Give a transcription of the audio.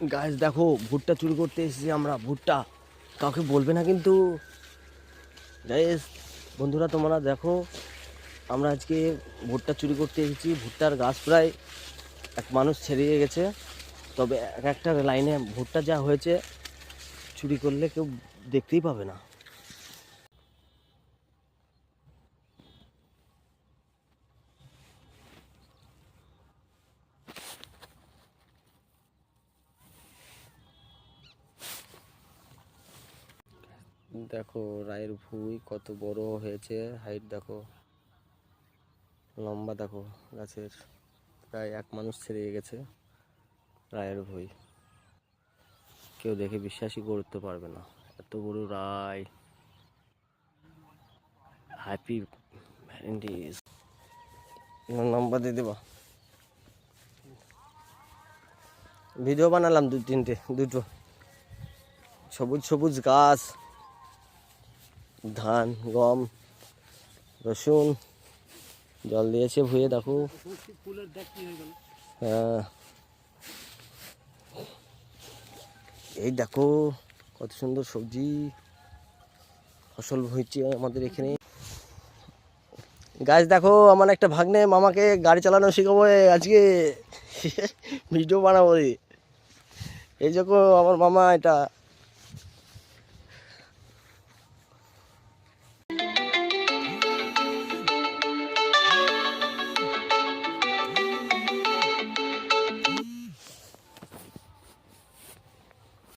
গাছ দেখো, ভুট্টা চুরি করতে এসেছি আমরা। ভুট্টা কাউকে বলবে না কিন্তু। গাইস বন্ধুরা, তোমরা দেখো, আমরা আজকে ভুট্টা চুরি করতে এসেছি। ভুট্টার গাছ প্রায় এক মানুষ ছেড়িয়ে গেছে, তবে এক একটা লাইনে ভুট্টা যা হয়েছে, চুরি করলে কেউ দেখতেই পাবে না। দেখো রায়ের ভুঁই কত বড় হয়েছে, হাইট দেখো, লম্বা দেখো গাছের। প্রায় এক মানুষ ছেড়ে গেছে রায়ের ভুঁই। কেউ দেখে বিশ্বাসই করতে পারবে না, এত বড় রায়। Happy Valentine's. নাম্বার দিয়ে দেবা। ভিডিও বানালাম দুটো সবুজ সবুজ গাছ, ধান, গম, রসুন, জল দিয়েছে ভুঁয়ে দেখো। হ্যাঁ, এই দেখো কত সুন্দর সবজি ফসল হয়েছে আমাদের এখানে। গাছ দেখো, আমার একটা ভাগ্নে মামাকে গাড়ি চালানো শেখাবো আজকে। ভিডিও বানাবো। এই দেখো আমার মামা, এটা